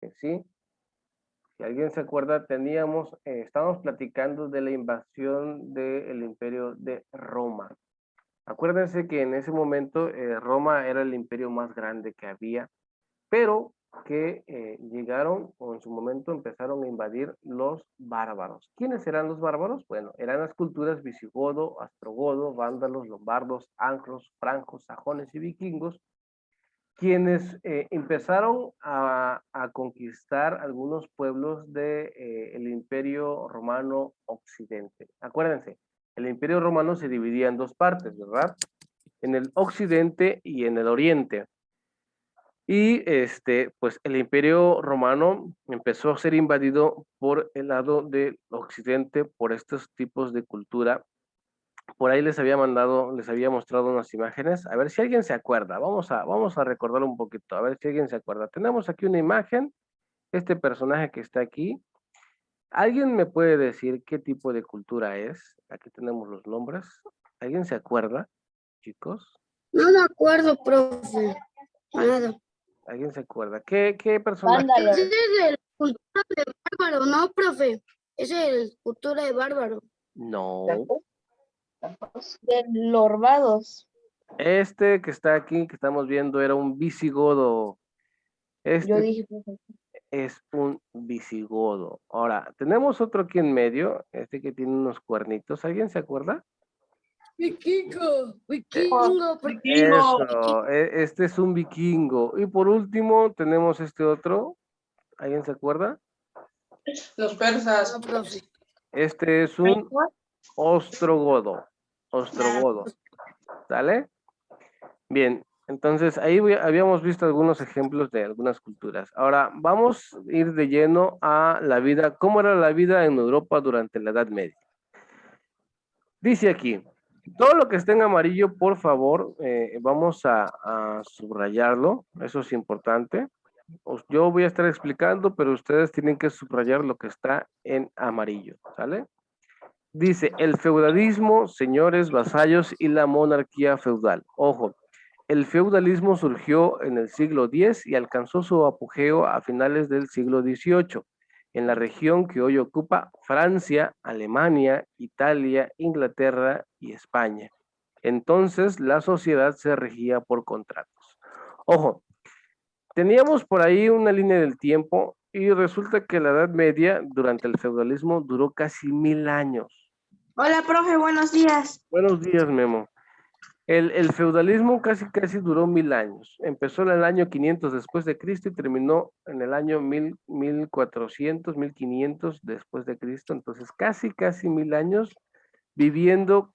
que sí. Si alguien se acuerda, estábamos platicando de la invasión del Imperio de Roma. Acuérdense que en ese momento Roma era el imperio más grande que había, pero que llegaron o en su momento empezaron a invadir los bárbaros. ¿Quiénes eran los bárbaros? Bueno, eran las culturas visigodo, ostrogodo, vándalos, lombardos, anglos, francos, sajones y vikingos, quienes empezaron a conquistar algunos pueblos del Imperio Romano Occidente. Acuérdense, el Imperio Romano se dividía en dos partes, ¿verdad? En el Occidente y en el Oriente. Y pues el Imperio Romano empezó a ser invadido por el lado del Occidente por estos tipos de cultura. Por ahí les había mostrado unas imágenes. A ver si alguien se acuerda. Vamos a recordar un poquito. A ver si alguien se acuerda. Tenemos aquí una imagen. Este personaje que está aquí. ¿Alguien me puede decir qué tipo de cultura es? Aquí tenemos los nombres. ¿Alguien se acuerda, chicos? No me acuerdo, profe. Nada. ¿Alguien se acuerda? ¿Qué personaje? Vándalo. Ese es el cultura de bárbaro, ¿no, profe? Ese es el cultura de bárbaro. No. De los barbados. Este que está aquí, que estamos viendo, era un visigodo. Yo dije, Es un visigodo. Ahora, tenemos otro aquí en medio, este que tiene unos cuernitos. ¿Alguien se acuerda? Vikingo, Eso, este es un vikingo. Y por último, tenemos este otro. ¿Alguien se acuerda? Los persas. No, profe. Este es un ostrogodo. Ostrogodo. ¿Sale? Bien, entonces ahí habíamos visto algunos ejemplos de algunas culturas. Ahora vamos a ir de lleno a la vida. ¿Cómo era la vida en Europa durante la Edad Media? Dice aquí, todo lo que esté en amarillo, por favor, vamos a subrayarlo. Eso es importante. Yo voy a estar explicando, pero ustedes tienen que subrayar lo que está en amarillo, ¿sale? Dice, el feudalismo, señores, vasallos y la monarquía feudal. Ojo, el feudalismo surgió en el siglo X y alcanzó su apogeo a finales del siglo XVIII, en la región que hoy ocupa Francia, Alemania, Italia, Inglaterra y España. Entonces, la sociedad se regía por contratos. Ojo, teníamos por ahí una línea del tiempo y resulta que la Edad Media, durante el feudalismo, duró casi 1000 años. hola, profe, buenos días. Buenos días, Memo. El feudalismo casi duró 1000 años. Empezó en el año 500 después de Cristo y terminó en el año 1400, 1500 después de Cristo. Entonces casi 1000 años viviendo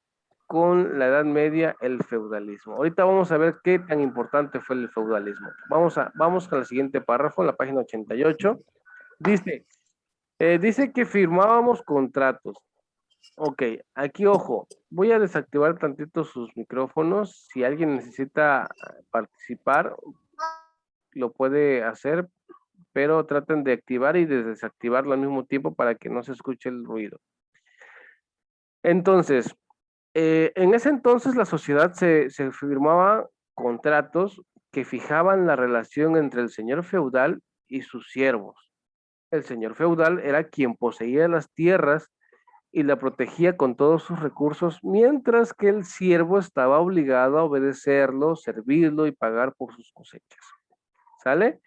con la Edad Media el feudalismo. Ahorita vamos a ver qué tan importante fue el feudalismo. Vamos con el siguiente párrafo, en la página 88. Dice que firmábamos contratos. Ok, aquí ojo, voy a desactivar tantito sus micrófonos. Si alguien necesita participar, lo puede hacer, pero traten de activar y de desactivarlo al mismo tiempo para que no se escuche el ruido. Entonces, en ese entonces la sociedad se firmaba contratos que fijaban la relación entre el señor feudal y sus siervos. El señor feudal era quien poseía las tierras y la protegía con todos sus recursos, mientras que el siervo estaba obligado a obedecerlo, servirlo y pagar por sus cosechas. ¿Sale?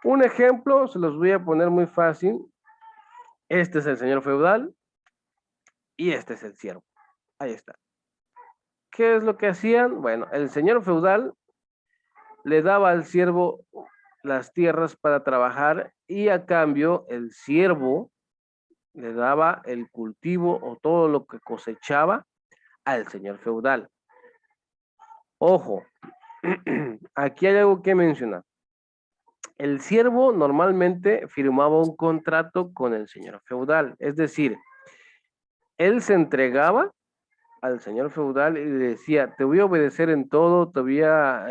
Un ejemplo, se los voy a poner muy fácil. Este es el señor feudal y este es el siervo. Ahí está. ¿Qué es lo que hacían? Bueno, el señor feudal le daba al siervo las tierras para trabajar y a cambio el siervo le daba el cultivo o todo lo que cosechaba al señor feudal. Ojo, aquí hay algo que mencionar. El siervo normalmente firmaba un contrato con el señor feudal, es decir, él se entregaba al señor feudal y le decía, te voy a obedecer en todo, te voy a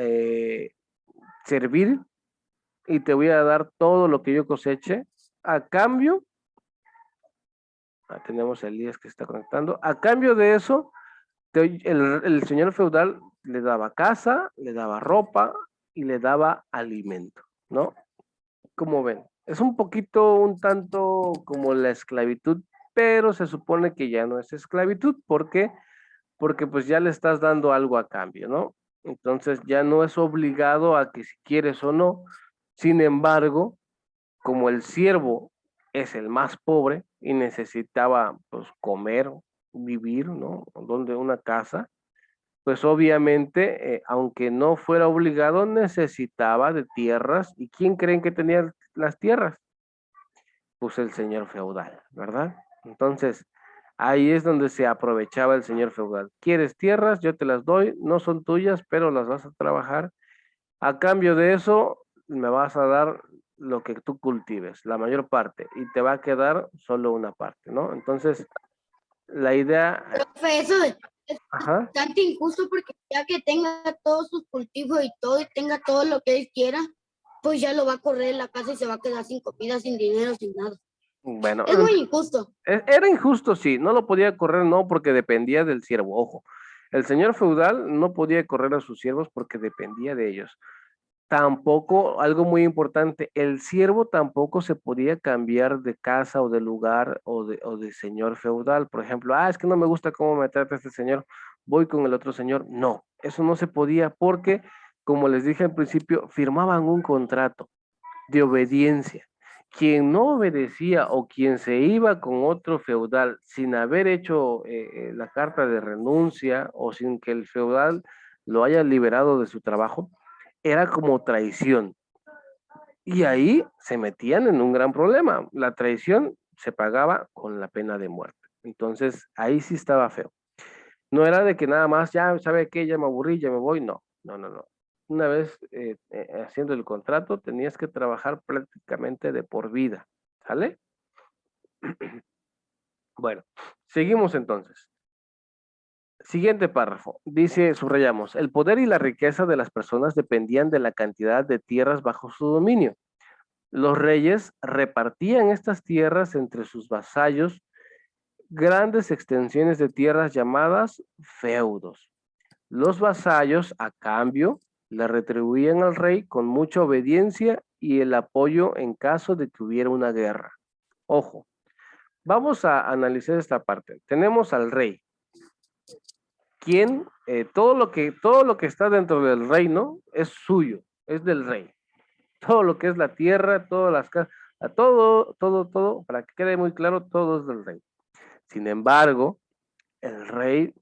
servir y te voy a dar todo lo que yo coseche. A cambio, tenemos a Elías que está conectando, a cambio de eso, el señor feudal le daba casa, le daba ropa y le daba alimento, ¿no? ¿Cómo ven? Es un poquito, un tanto como la esclavitud, pero se supone que ya no es esclavitud. ¿Por qué? Porque pues ya le estás dando algo a cambio, ¿no? Entonces ya no es obligado a que si quieres o no. Sin embargo, como el siervo es el más pobre y necesitaba pues comer, vivir, ¿no? Donde una casa, pues obviamente, aunque no fuera obligado, necesitaba de tierras. ¿Y quién creen que tenía las tierras? Pues el señor feudal, ¿verdad? Entonces, ahí es donde se aprovechaba el señor feudal. ¿Quieres tierras? Yo te las doy, no son tuyas, pero las vas a trabajar. A cambio de eso, me vas a dar lo que tú cultives, la mayor parte, y te va a quedar solo una parte, ¿no? Entonces, la idea, Profe, eso es ajá, bastante injusto porque ya que tenga todos sus cultivos y todo y tenga todo lo que él quiera, pues ya lo va a correr en la casa y se va a quedar sin comida, sin dinero, sin nada. bueno, Es muy injusto. era injusto, sí, no lo podía correr, no, porque dependía del siervo, ojo. El señor feudal no podía correr a sus siervos porque dependía de ellos. Tampoco, algo muy importante, el siervo tampoco se podía cambiar de casa o de lugar o de señor feudal. Por ejemplo, es que no me gusta cómo me trata este señor, voy con el otro señor. No, eso no se podía porque, como les dije al principio, firmaban un contrato de obediencia. Quien no obedecía o quien se iba con otro feudal sin haber hecho la carta de renuncia o sin que el feudal lo haya liberado de su trabajo, era como traición. Y ahí se metían en un gran problema. La traición se pagaba con la pena de muerte. Entonces, ahí sí estaba feo. No era de que nada más, ya, ¿sabe qué? Ya me aburrí, ya me voy. No, no, no, no. Una vez haciendo el contrato, tenías que trabajar prácticamente de por vida. ¿Sale? Bueno, seguimos entonces. Siguiente párrafo. Dice, subrayamos, el poder y la riqueza de las personas dependían de la cantidad de tierras bajo su dominio. Los reyes repartían estas tierras entre sus vasallos, grandes extensiones de tierras llamadas feudos. Los vasallos, a cambio, le retribuían al rey con mucha obediencia y el apoyo en caso de que hubiera una guerra. Ojo, vamos a analizar esta parte. Tenemos al rey, quien todo lo que está dentro del reino es suyo, es del rey. Todo lo que es la tierra, todas las casas, todo, para que quede muy claro, todo es del rey. Sin embargo, el rey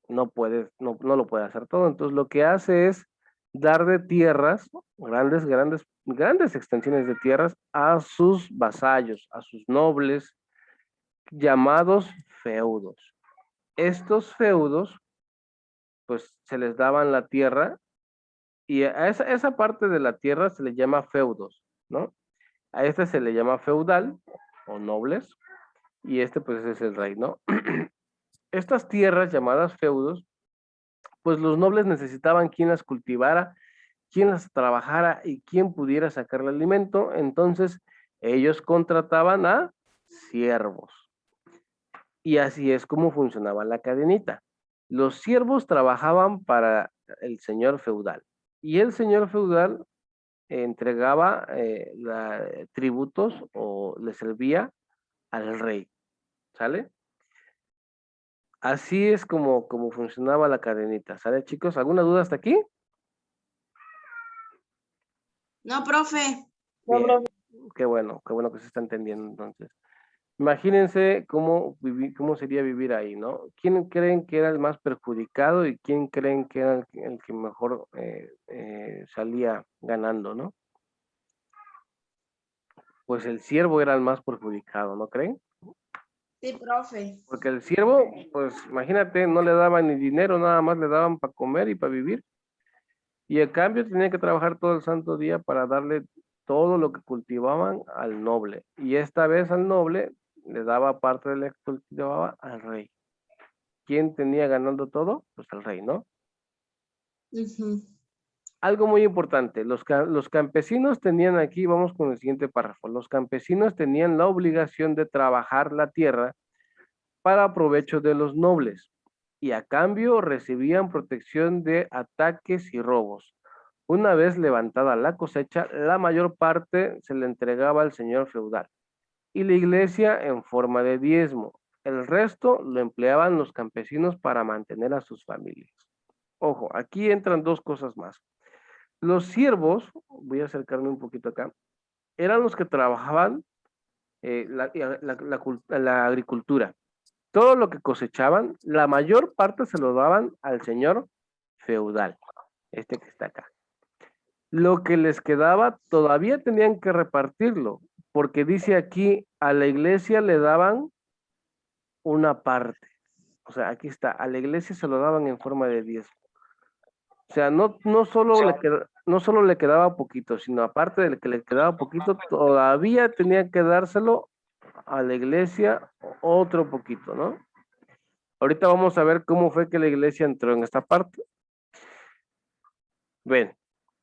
no lo puede hacer todo. Entonces lo que hace es dar de tierras, grandes extensiones de tierras a sus vasallos, a sus nobles, llamados feudos. Estos feudos, pues se les daban la tierra y a esa parte de la tierra se le llama feudos, ¿no? A este se le llama feudal o nobles y este pues es el rey, ¿no? Estas tierras llamadas feudos, pues los nobles necesitaban quien las cultivara, quien las trabajara y quien pudiera sacar el alimento, entonces ellos contrataban a siervos. Y así es como funcionaba la cadenita. Los siervos trabajaban para el señor feudal y el señor feudal entregaba tributos o le servía al rey, ¿sale? Así es como funcionaba la cadenita, ¿sale, chicos? ¿Alguna duda hasta aquí? No, profe. Bien, qué bueno que se está entendiendo entonces. Imagínense cómo sería vivir ahí, ¿no? ¿Quién creen que era el más perjudicado y quién creen que era el que mejor salía ganando, ¿no? Pues el siervo era el más perjudicado, ¿no creen? Sí, profe. Porque el siervo, pues imagínate, no le daban ni dinero, nada más le daban para comer y para vivir. Y a cambio tenía que trabajar todo el santo día para darle todo lo que cultivaban al noble. Y esta vez al noble le daba parte de lo que cultivaba al rey. ¿Quién tenía ganando todo? Pues el rey, ¿no? Algo muy importante, los campesinos tenían aquí, vamos con el siguiente párrafo, los campesinos tenían la obligación de trabajar la tierra para provecho de los nobles y a cambio recibían protección de ataques y robos. Una vez levantada la cosecha, la mayor parte se le entregaba al señor feudal y la iglesia en forma de diezmo. El resto lo empleaban los campesinos para mantener a sus familias. Ojo, aquí entran dos cosas más. Los siervos, voy a acercarme un poquito acá, eran los que trabajaban la agricultura. Todo lo que cosechaban, la mayor parte se lo daban al señor feudal, este que está acá. Lo que les quedaba todavía tenían que repartirlo, porque dice aquí, a la iglesia le daban una parte. O sea, aquí está, a la iglesia se lo daban en forma de diezmo. O sea, no solo le quedaba poquito, sino aparte de que le quedaba poquito, todavía tenía que dárselo a la iglesia otro poquito, ¿no? Ahorita vamos a ver cómo fue que la iglesia entró en esta parte. Ven,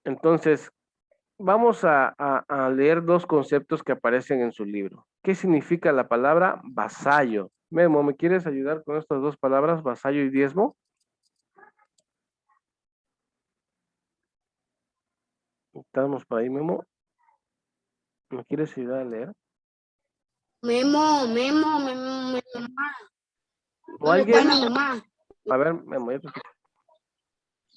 entonces, vamos a leer dos conceptos que aparecen en su libro. ¿Qué significa la palabra vasallo? Memo, ¿me quieres ayudar con estas dos palabras, vasallo y diezmo? Estamos por ahí, Memo. ¿Me quieres ayudar a leer? Memo. ¿O alguien? Mamá. A ver, Memo, yo te escucho.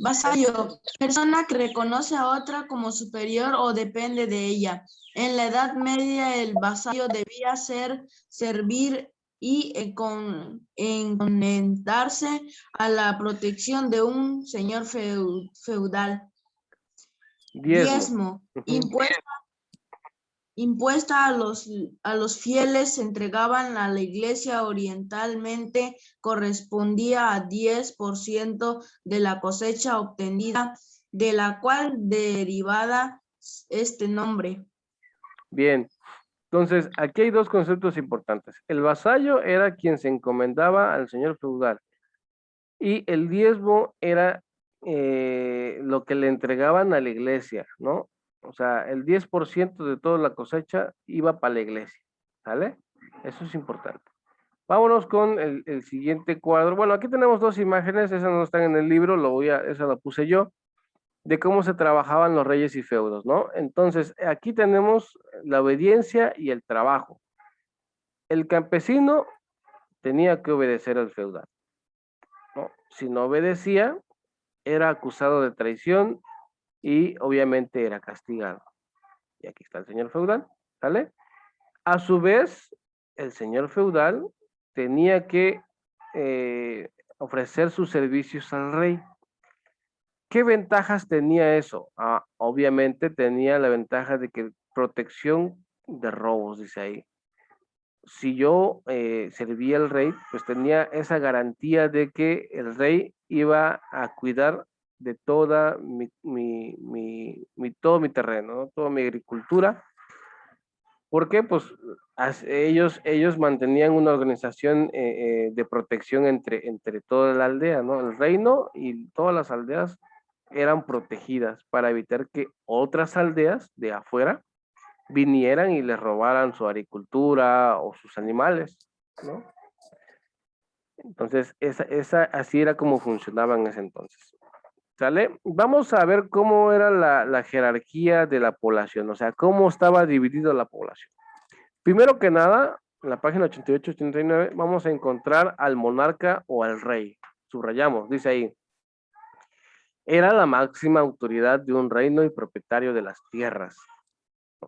Vasallo, persona que reconoce a otra como superior o depende de ella. En la Edad Media el vasallo debía servir y encomendarse a la protección de un señor feudal. Diezmo, impuesta a los fieles se entregaban a la iglesia orientalmente, correspondía a 10% de la cosecha obtenida, de la cual derivada este nombre. Bien, entonces aquí hay dos conceptos importantes. El vasallo era quien se encomendaba al señor feudal y el diezmo era lo que le entregaban a la iglesia, ¿no? O sea, el 10% de toda la cosecha iba para la iglesia, ¿sale? Eso es importante. Vámonos con el siguiente cuadro. Bueno, aquí tenemos dos imágenes, esas no están en el libro, esa la puse yo, de cómo se trabajaban los reyes y feudos, ¿no? Entonces, aquí tenemos la obediencia y el trabajo. El campesino tenía que obedecer al feudal, ¿no? Si no obedecía, era acusado de traición y obviamente era castigado. Y aquí está el señor feudal, ¿sale? A su vez, el señor feudal tenía que ofrecer sus servicios al rey. ¿Qué ventajas tenía eso? Obviamente tenía la ventaja de que protección de robos, dice ahí. Si yo servía al rey, pues tenía esa garantía de que el rey iba a cuidar de toda todo mi terreno, ¿no? Toda mi agricultura. ¿Por qué? Pues ellos mantenían una organización de protección entre toda la aldea, ¿no? El reino y todas las aldeas eran protegidas para evitar que otras aldeas de afuera vinieran y les robaran su agricultura o sus animales, ¿no? Entonces, así era como funcionaba en ese entonces. ¿Sale? Vamos a ver cómo era la jerarquía de la población, o sea, cómo estaba dividida la población. Primero que nada, en la página 88-89, vamos a encontrar al monarca o al rey. Subrayamos, dice ahí. Era la máxima autoridad de un reino y propietario de las tierras.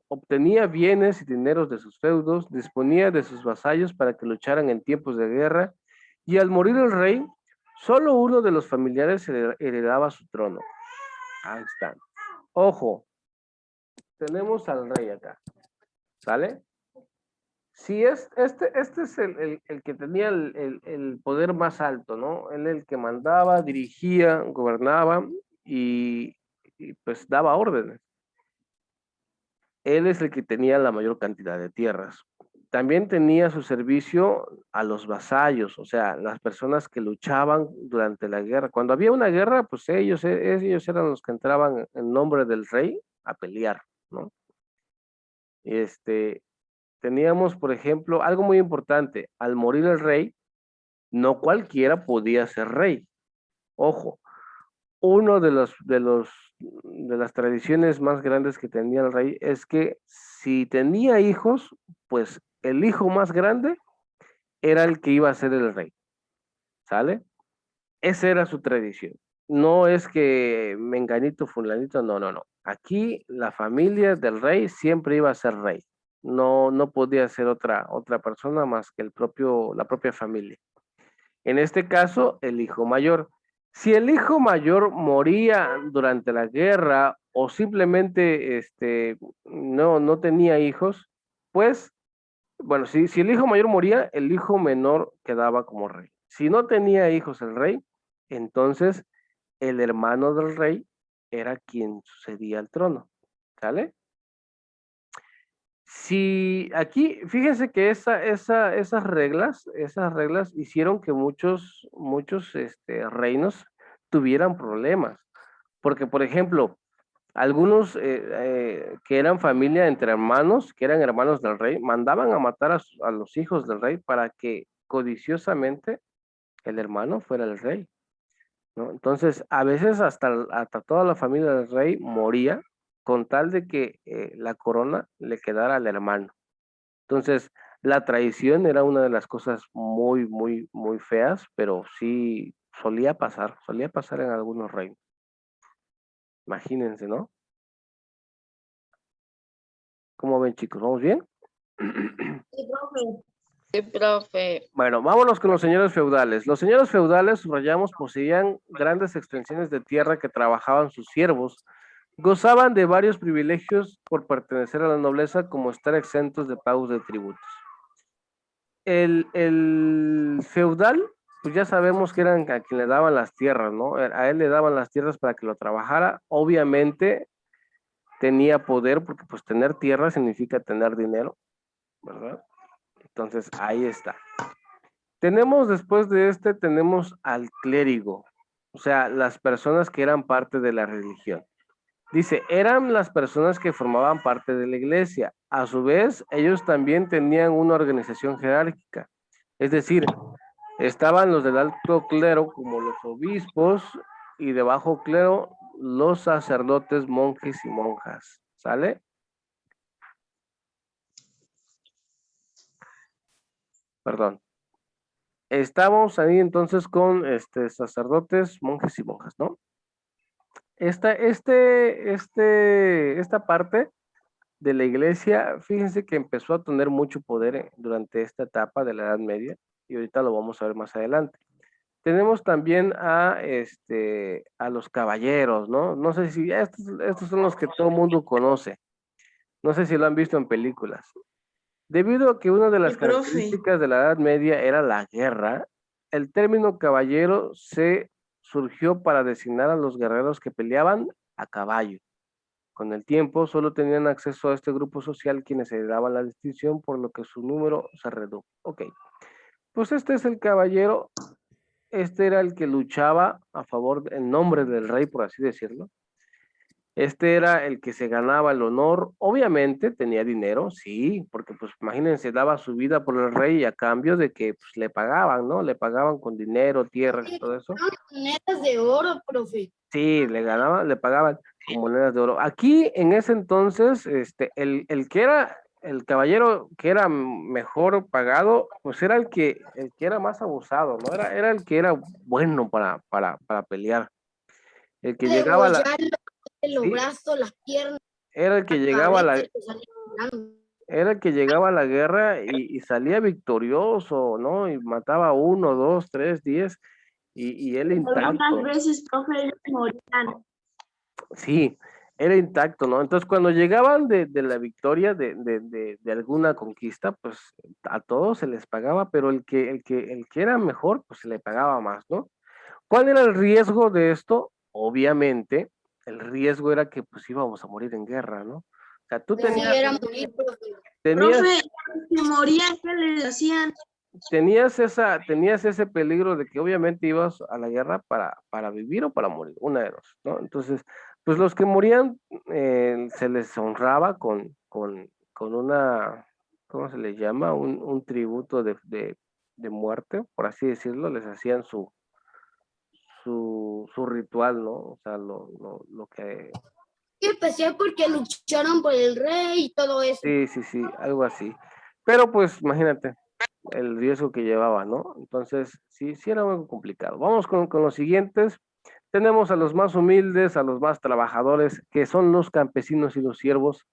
Obtenía bienes y dineros de sus feudos, disponía de sus vasallos para que lucharan en tiempos de guerra, y al morir el rey, solo uno de los familiares heredaba su trono. Ahí está. Ojo, tenemos al rey acá, ¿sale? Sí, este es el que tenía el poder más alto, ¿no? Él el que mandaba, dirigía, gobernaba y pues daba órdenes. Él es el que tenía la mayor cantidad de tierras. También tenía a su servicio a los vasallos, o sea, las personas que luchaban durante la guerra. Cuando había una guerra, pues ellos eran los que entraban en nombre del rey a pelear, ¿no? Teníamos, por ejemplo, algo muy importante. Al morir el rey, no cualquiera podía ser rey. Ojo, uno de las tradiciones más grandes que tenía el rey es que si tenía hijos, pues el hijo más grande era el que iba a ser el rey, ¿sale? Esa era su tradición. No es que menganito, fulanito, no, no, no. Aquí la familia del rey siempre iba a ser rey. No, no podía ser otra persona más que la propia familia. En este caso, el hijo mayor. Si el hijo mayor moría durante la guerra o simplemente no tenía hijos, pues, bueno, si el hijo mayor moría, el hijo menor quedaba como rey. Si no tenía hijos el rey, entonces el hermano del rey era quien sucedía al trono. ¿Sale? Si aquí, fíjense que esas reglas hicieron que muchos reinos tuvieran problemas. Porque, por ejemplo, algunos que eran familia entre hermanos, que eran hermanos del rey, mandaban a matar a los hijos del rey para que codiciosamente el hermano fuera el rey, ¿no? Entonces, a veces hasta toda la familia del rey moría con tal de que la corona le quedara al hermano. Entonces, la traición era una de las cosas muy, muy, muy feas, pero sí solía pasar en algunos reinos. Imagínense, ¿no? ¿Cómo ven, chicos? ¿Vamos bien? Sí, profe. Sí, profe. Bueno, vámonos con los señores feudales. Los señores feudales, subrayamos, poseían grandes extensiones de tierra que trabajaban sus siervos. Gozaban de varios privilegios por pertenecer a la nobleza, como estar exentos de pagos de tributos. El feudal, pues ya sabemos que eran a quien le daban las tierras, ¿no? A él le daban las tierras para que lo trabajara. Obviamente tenía poder, porque pues tener tierra significa tener dinero, ¿verdad? Entonces, ahí está. Tenemos después de tenemos al clérigo, o sea, las personas que eran parte de la religión. Dice, eran las personas que formaban parte de la iglesia. A su vez, ellos también tenían una organización jerárquica. Es decir, estaban los del alto clero como los obispos y de bajo clero los sacerdotes, monjes y monjas. ¿Sale? Perdón. Estamos ahí entonces con sacerdotes, monjes y monjas, ¿no? Esta parte de la iglesia, fíjense que empezó a tener mucho poder durante esta etapa de la Edad Media y ahorita lo vamos a ver más adelante. Tenemos también a los caballeros, ¿no? No sé si estos son los que todo el mundo conoce. No sé si lo han visto en películas. Debido a que una de las Sí, profe. características de la Edad Media era la guerra, el término caballero se surgió para designar a los guerreros que peleaban a caballo. Con el tiempo, solo tenían acceso a este grupo social quienes heredaban la distinción, por lo que su número se redujo. Ok, pues este es el caballero, este era el que luchaba a favor, en nombre del rey, por así decirlo. Este era el que se ganaba el honor, obviamente tenía dinero, sí, porque pues imagínense, daba su vida por el rey y a cambio de que pues, le pagaban, ¿no? Le pagaban con dinero, tierras y todo eso. Monedas de oro, profe. Sí, le pagaban con monedas de oro. Aquí en ese entonces, el que era el caballero que era mejor pagado, pues era el que era más abusado, ¿no? Era el que era bueno para pelear. El que llegaba a la, Degollarlo, los sí, brazos, las piernas, era el que la llegaba a cabeza, la, y te salía volando. era el que llegaba a la guerra y salía victorioso, ¿no? Y mataba 1, 2, 3, 10 y él Algunas intacto. veces, profe, ellos morían. Sí, era intacto, ¿no? Entonces, cuando llegaban de la victoria de alguna conquista, pues a todos se les pagaba, pero el que era mejor, pues se le pagaba más, ¿no? ¿Cuál era el riesgo de esto? Obviamente, el riesgo era que pues íbamos a morir en guerra, ¿no? O sea, tú Sí, era morir, profe. tenías, Profe, si morían, ¿qué les hacían? tenías ese peligro de que obviamente ibas a la guerra para vivir o para morir, una de dos, ¿no? Entonces, pues los que morían se les honraba con una, ¿cómo se le llama? Un tributo de muerte, por así decirlo, les hacían su ritual, ¿no? O sea, lo que... Y especial porque lucharon por el rey y todo eso. Sí, algo así. Pero pues imagínate el riesgo que llevaba, ¿no? Entonces, sí era algo complicado. Vamos con los siguientes. Tenemos a los más humildes, a los más trabajadores, que son los campesinos y los siervos.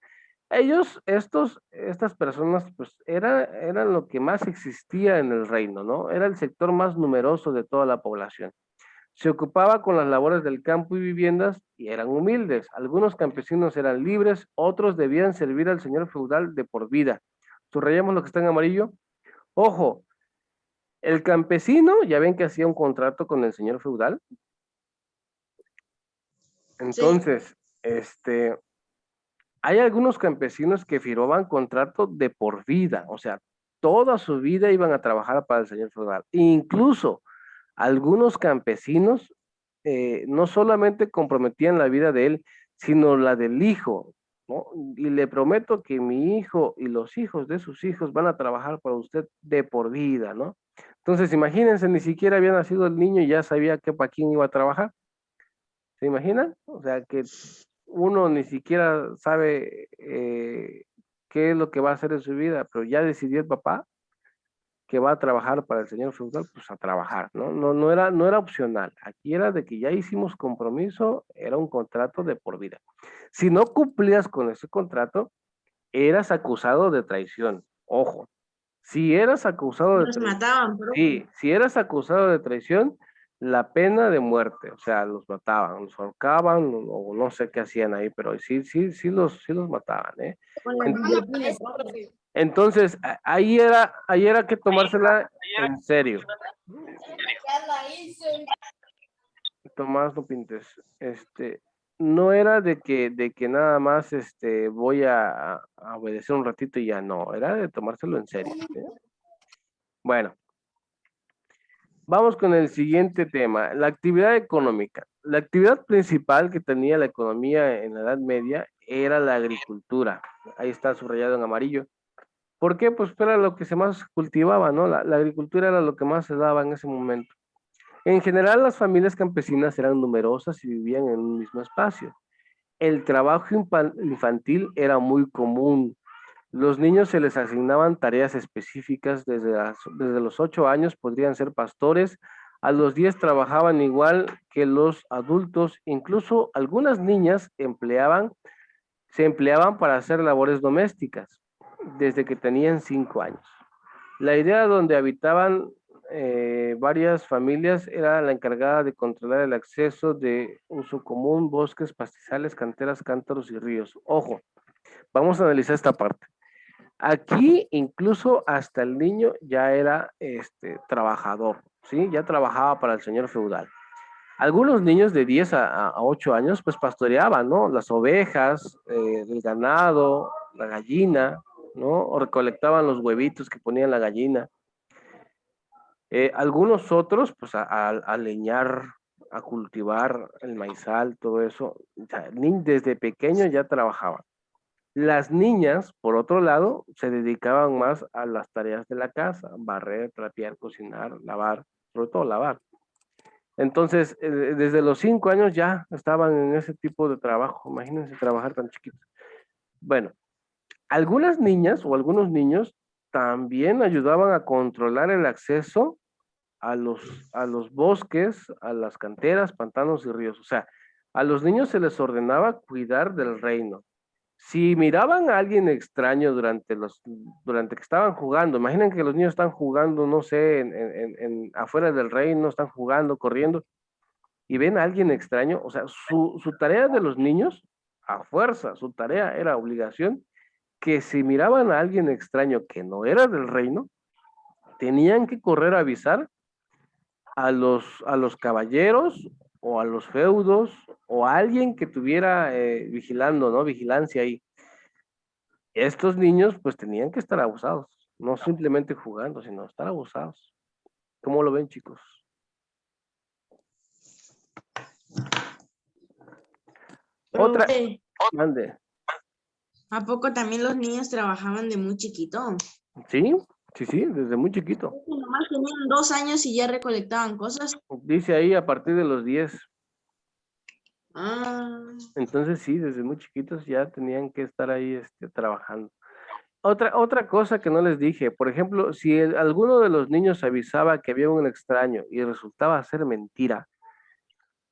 Ellos, estas personas, pues eran lo que más existía en el reino, ¿no? Era el sector más numeroso de toda la población. Se ocupaba con las labores del campo y viviendas y eran humildes. Algunos campesinos eran libres, otros debían servir al señor feudal de por vida. Subrayamos lo que está en amarillo. Ojo, el campesino, ya ven que hacía un contrato con el señor feudal. Entonces, hay algunos campesinos que firmaban contrato de por vida, o sea, toda su vida iban a trabajar para el señor feudal. Incluso algunos campesinos no solamente comprometían la vida de él, sino la del hijo, ¿no? Y le prometo que mi hijo y los hijos de sus hijos van a trabajar para usted de por vida, ¿no? Entonces, imagínense, ni siquiera había nacido el niño y ya sabía que para quién iba a trabajar. ¿Se imaginan? O sea, que uno ni siquiera sabe qué es lo que va a hacer en su vida, pero ya decidió el papá que va a trabajar para el señor feudal, pues a trabajar, ¿no? No era opcional. Aquí era de que ya hicimos compromiso, era un contrato de por vida. Si no cumplías con ese contrato, eras acusado de traición. Ojo, si eras acusado de Los traición, mataban, pero sí, si eras acusado de traición, la pena de muerte, o sea, los mataban, los ahorcaban o no sé qué hacían ahí, pero sí los mataban, ¿eh? con la guillotina, profe. Entonces, ahí era que tomársela en serio. Tomás, no pintes. No era de que nada más voy a obedecer un ratito y ya no, era de tomárselo en serio, ¿sí? Bueno, vamos con el siguiente tema, la actividad económica. La actividad principal que tenía la economía en la Edad Media era la agricultura. Ahí está subrayado en amarillo. ¿Por qué? Pues era lo que se más cultivaba, ¿no? La agricultura era lo que más se daba en ese momento. En general, las familias campesinas eran numerosas y vivían en un mismo espacio. El trabajo infantil era muy común. Los niños se les asignaban tareas específicas desde los 8 años, podrían ser pastores, a los 10 trabajaban igual que los adultos, incluso algunas niñas se empleaban para hacer labores domésticas desde que tenían 5 años. La idea donde habitaban varias familias era la encargada de controlar el acceso de uso común, bosques, pastizales, canteras, cántaros y ríos. Ojo, vamos a analizar esta parte. Aquí incluso hasta el niño ya era trabajador, ¿sí? Ya trabajaba para el señor feudal. Algunos niños de 10 a 8 años pues pastoreaban, ¿no? Las ovejas, el ganado, la gallina, ¿no? O recolectaban los huevitos que ponía la gallina. Algunos otros, pues a leñar, a cultivar el maizal, todo eso, desde pequeño ya trabajaban. Las niñas, por otro lado, se dedicaban más a las tareas de la casa, barrer, trapear, cocinar, lavar, sobre todo lavar. Entonces, desde los 5 años ya estaban en ese tipo de trabajo. Imagínense trabajar tan chiquitos. Bueno, algunas niñas o algunos niños también ayudaban a controlar el acceso a los bosques, a las canteras, pantanos y ríos. O sea, a los niños se les ordenaba cuidar del reino. Si miraban a alguien extraño durante que estaban jugando, imaginen que los niños están jugando, no sé, afuera del reino, están jugando, corriendo, y ven a alguien extraño, o sea, su tarea de los niños, a fuerza, su tarea era obligación, que si miraban a alguien extraño que no era del reino, tenían que correr a avisar a los caballeros o a los feudos o a alguien que tuviera vigilando, ¿no? Vigilancia ahí. Estos niños pues tenían que estar abusados, no simplemente jugando, sino estar abusados. ¿Cómo lo ven, chicos? Otra, profe, mande. ¿a poco también los niños trabajaban de muy chiquito? Sí, desde muy chiquito. Nomás tenían 2 años y ya recolectaban cosas. Dice ahí a partir de los 10. Ah, Entonces sí, desde muy chiquitos ya tenían que estar ahí trabajando. Otra cosa que no les dije, por ejemplo, si alguno de los niños avisaba que había un extraño y resultaba ser mentira,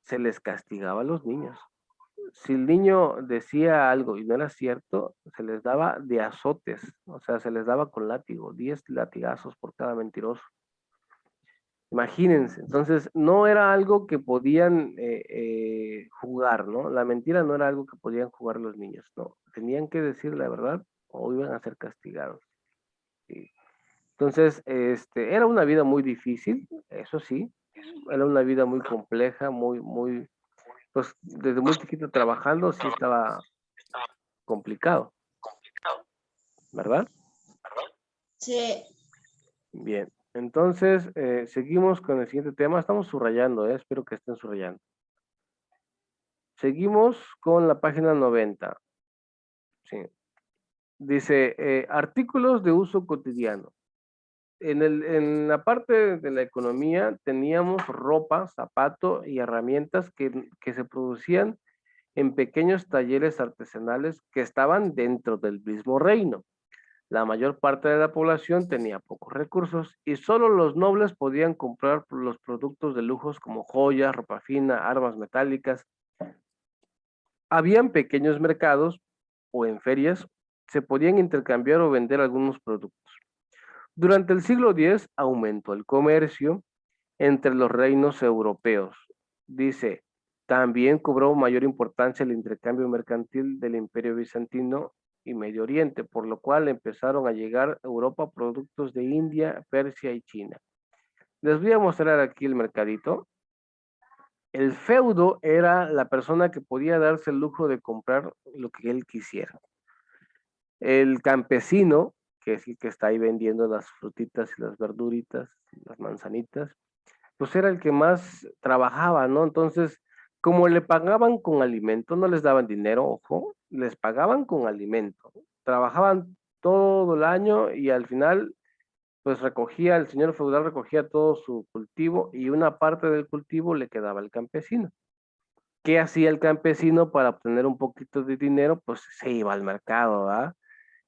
se les castigaba a los niños. Si el niño decía algo y no era cierto, se les daba de azotes, o sea, se les daba con látigo, 10 latigazos por cada mentiroso. Imagínense, entonces no era algo que podían jugar, ¿no? La mentira no era algo que podían jugar los niños, no. Tenían que decir la verdad o iban a ser castigados. ¿Sí? Entonces, era una vida muy difícil, eso sí, era una vida muy compleja, pues desde muy chiquito trabajando, sí estaba complicado, ¿verdad? sí. Bien, entonces seguimos con el siguiente tema, estamos subrayando, espero que estén subrayando. Seguimos con la página 90. Sí. Dice, artículos de uso cotidiano. En la parte de la economía teníamos ropa, zapato y herramientas que se producían en pequeños talleres artesanales que estaban dentro del mismo reino. La mayor parte de la población tenía pocos recursos y solo los nobles podían comprar los productos de lujos como joyas, ropa fina, armas metálicas. Habían pequeños mercados o en ferias se podían intercambiar o vender algunos productos. Durante el siglo X aumentó el comercio entre los reinos europeos. Dice, también cobró mayor importancia el intercambio mercantil del Imperio Bizantino y Medio Oriente, por lo cual empezaron a llegar a Europa productos de India, Persia y China. Les voy a mostrar aquí el mercadito. El feudo era la persona que podía darse el lujo de comprar lo que él quisiera. El campesino, que es el que está ahí vendiendo las frutitas y las verduritas, las manzanitas, pues era el que más trabajaba, ¿no? Entonces, como le pagaban con alimento, no les daban dinero, ojo, les pagaban con alimento. Trabajaban todo el año y al final, pues el señor feudal recogía todo su cultivo y una parte del cultivo le quedaba al campesino. ¿Qué hacía el campesino para obtener un poquito de dinero? Pues se iba al mercado, ¿verdad?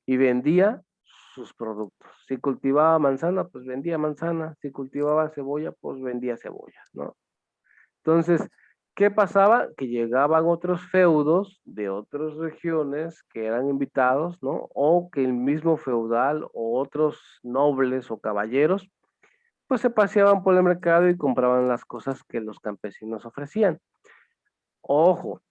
Y vendía sus productos. Si cultivaba manzana, pues vendía manzana. Si cultivaba cebolla, pues vendía cebolla, ¿no? Entonces, ¿qué pasaba? Que llegaban otros feudos de otras regiones que eran invitados, ¿no? O que el mismo feudal o otros nobles o caballeros, pues se paseaban por el mercado y compraban las cosas que los campesinos ofrecían. Ojo,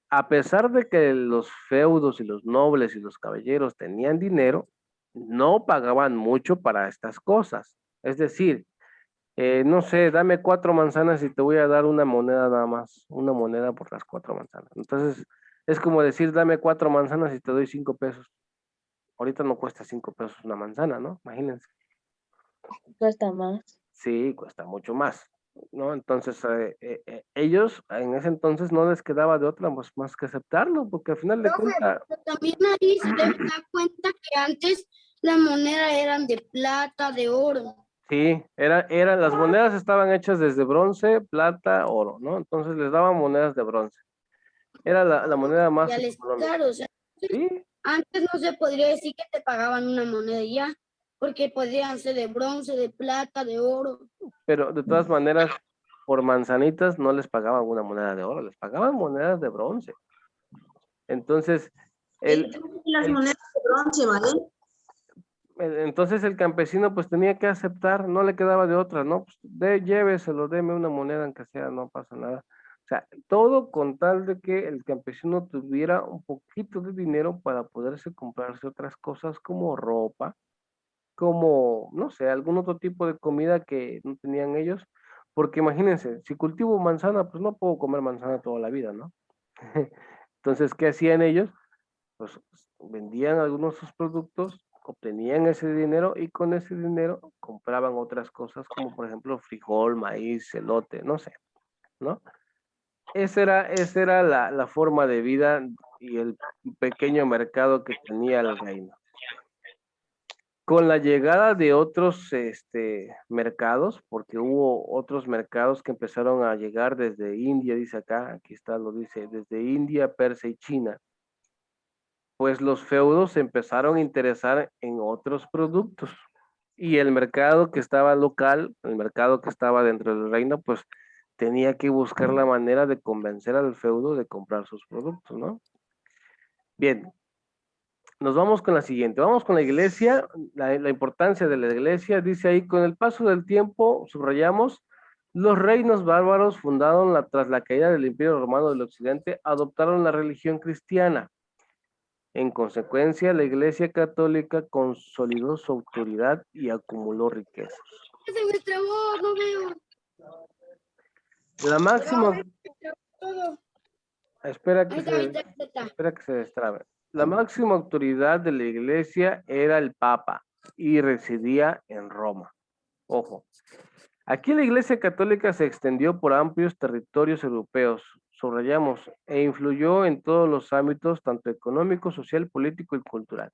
a pesar de que los feudos y los nobles y los caballeros tenían dinero, no pagaban mucho para estas cosas. Es decir, no sé, dame 4 manzanas y te voy a dar una moneda nada más, una moneda por las 4 manzanas. Entonces, es como decir, dame 4 manzanas y te doy 5 pesos. Ahorita no cuesta 5 pesos una manzana, ¿no? Imagínense. Cuesta más. Sí, cuesta mucho más, ¿no? Entonces, ellos en ese entonces no les quedaba de otra pues, más que aceptarlo, porque al final de Profe, cuentas, pero también ahí se da cuenta que antes las monedas eran de plata, de oro. sí, las monedas estaban hechas desde bronce, plata, oro, ¿no? Entonces les daban monedas de bronce. Era la moneda más Ya les económica. claro, o sea, Sí, antes no se podría decir que te pagaban una moneda y ya, porque podían ser de bronce, de plata, de oro. pero de todas maneras, por manzanitas no les pagaban una moneda de oro, les pagaban monedas de bronce. Entonces, el, Las el- monedas de bronce, ¿vale? entonces el campesino pues tenía que aceptar, no le quedaba de otra, ¿no? Pues lléveselo, deme una moneda aunque sea, no pasa nada. O sea, todo con tal de que el campesino tuviera un poquito de dinero para poderse comprarse otras cosas como ropa, como, no sé, algún otro tipo de comida que no tenían ellos, porque imagínense, si cultivo manzana, pues no puedo comer manzana toda la vida, ¿no? Entonces, ¿qué hacían ellos? Pues vendían algunos de sus productos, obtenían ese dinero y con ese dinero compraban otras cosas como por ejemplo frijol, maíz, elote, no sé, ¿no? Esa era la forma de vida y el pequeño mercado que tenía el reino. Con la llegada de otros mercados, porque hubo otros mercados que empezaron a llegar desde India, dice acá, aquí está, lo dice, desde India, Persia y China, pues los feudos se empezaron a interesar en otros productos. Y el mercado que estaba local, el mercado que estaba dentro del reino, pues tenía que buscar la manera de convencer al feudo de comprar sus productos, ¿no? Bien, nos vamos con la siguiente. Vamos con la iglesia, la importancia de la iglesia. Dice ahí, con el paso del tiempo, subrayamos, los reinos bárbaros fundaron tras la caída del Imperio Romano del Occidente, adoptaron la religión cristiana. En consecuencia, la Iglesia Católica consolidó su autoridad y acumuló riquezas. Se me trabó, no veo. La máxima, Todo. espera Ahí está, ahí está, ahí está. espera que se destrabe. La máxima autoridad de la Iglesia era el Papa y residía en Roma. Ojo, aquí la Iglesia Católica se extendió por amplios territorios europeos, subrayamos, e influyó en todos los ámbitos, tanto económico, social, político y cultural.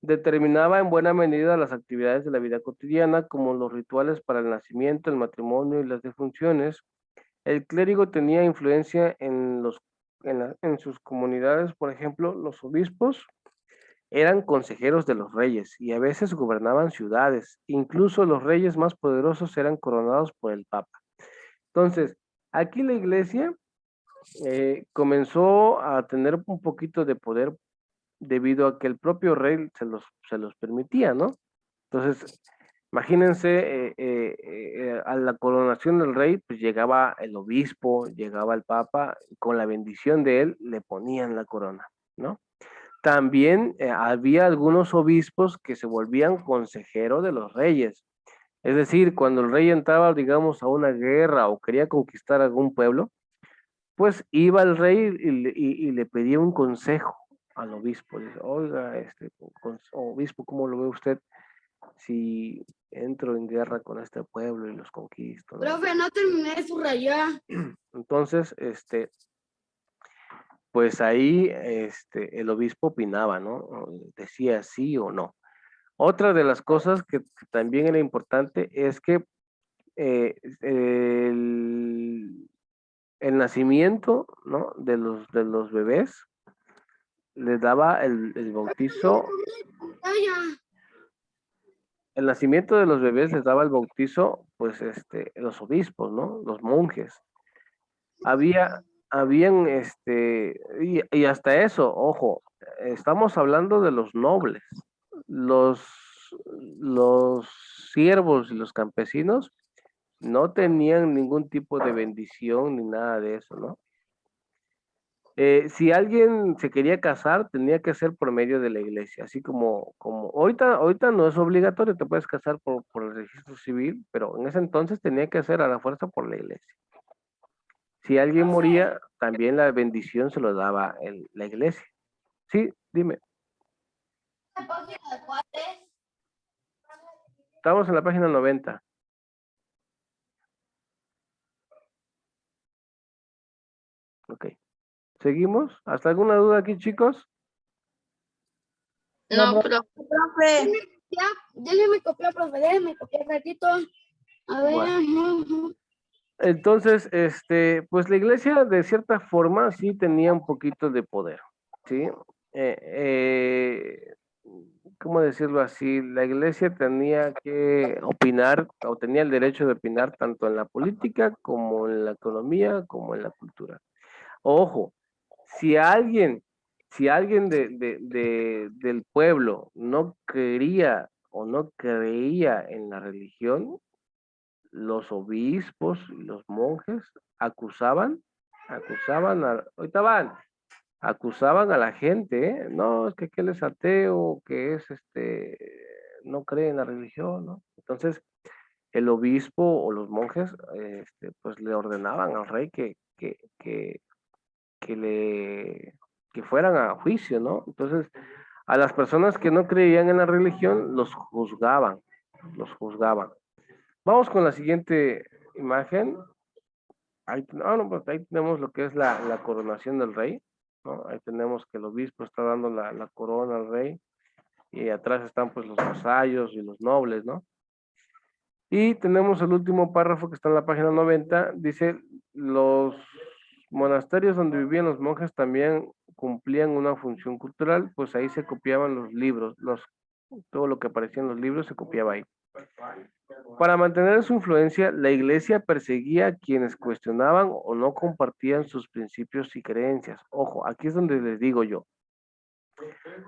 Determinaba en buena medida las actividades de la vida cotidiana, como los rituales para el nacimiento, el matrimonio y las defunciones. El clérigo tenía influencia en sus comunidades, por ejemplo, los obispos eran consejeros de los reyes y a veces gobernaban ciudades. Incluso los reyes más poderosos eran coronados por el Papa. Entonces, aquí la iglesia comenzó a tener un poquito de poder debido a que el propio rey se los permitía, ¿no? Entonces, imagínense, a la coronación del rey, pues llegaba el obispo, llegaba el papa, y con la bendición de él le ponían la corona, ¿no? También había algunos obispos que se volvían consejero de los reyes. Es decir, cuando el rey entraba, digamos, a una guerra o quería conquistar algún pueblo, pues iba el rey y le pedía un consejo al obispo. Dice, oiga, obispo, ¿cómo lo ve usted si entro en guerra con este pueblo y los conquisto, ¿no? Profe, no terminé de subrayar. Entonces, pues ahí el obispo opinaba, ¿no? Decía sí o no. Otra de las cosas que también era importante es que el nacimiento, ¿no? de los bebés les daba el bautizo, Vaya. el nacimiento de los bebés les daba el bautizo, pues los obispos, ¿no? Los monjes. Habían, y hasta eso, ojo, estamos hablando de los nobles. Los, los siervos y los campesinos no tenían ningún tipo de bendición ni nada de eso, ¿no? Si alguien se quería casar, tenía que ser por medio de la iglesia, así como ahorita no es obligatorio, te puedes casar por el registro civil, pero en ese entonces tenía que ser a la fuerza por la iglesia. Si alguien moría, también la bendición se lo daba la iglesia. Sí, dime. Estamos en la página 90. Ok. ¿Seguimos? ¿Hasta alguna duda aquí, chicos? No, profe. Profe, Ya, déjeme copiar, profe, déjeme copiar ratito. A ver. Bueno. Entonces, pues la iglesia de cierta forma sí tenía un poquito de poder, ¿sí? ¿Cómo decirlo así? La iglesia tenía que opinar o tenía el derecho de opinar tanto en la política como en la economía como en la cultura. Ojo, si alguien, si alguien del pueblo no quería o no creía en la religión, los obispos y los monjes ahorita van, acusaban a la gente, ¿eh? No, es que aquel es ateo, que es no cree en la religión, ¿no? Entonces, el obispo o los monjes, pues le ordenaban al rey que fueran a juicio, ¿no? Entonces, a las personas que no creían en la religión, los juzgaban, los juzgaban. Vamos con la siguiente imagen. No, pues ahí tenemos lo que es la coronación del rey, ¿no? Ahí tenemos que el obispo está dando la corona al rey y atrás están pues los vasallos y los nobles, ¿no? Y tenemos el último párrafo que está en la página 90, dice, los monasterios donde vivían los monjes también cumplían una función cultural, pues ahí se copiaban los libros, todo lo que aparecía en los libros se copiaba ahí. Para mantener su influencia, la iglesia perseguía a quienes cuestionaban o no compartían sus principios y creencias. Ojo, aquí es donde les digo yo,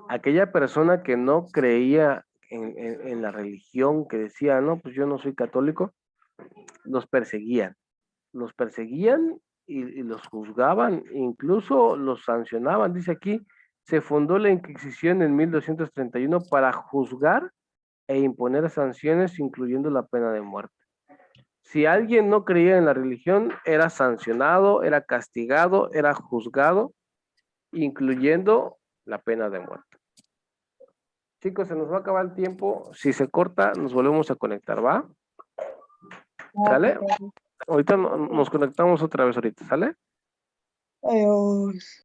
aquella persona que no creía en la religión, que decía, no, pues yo no soy católico, los perseguían y los juzgaban, incluso los sancionaban. Dice aquí, se fundó la Inquisición en 1231 para juzgar e imponer sanciones, incluyendo la pena de muerte. Si alguien no creía en la religión, era sancionado, era castigado, era juzgado, incluyendo la pena de muerte. Chicos, se nos va a acabar el tiempo. Si se corta, nos volvemos a conectar, ¿va? ¿Sale? Ahorita nos conectamos otra vez ahorita, ¿sale? Adiós.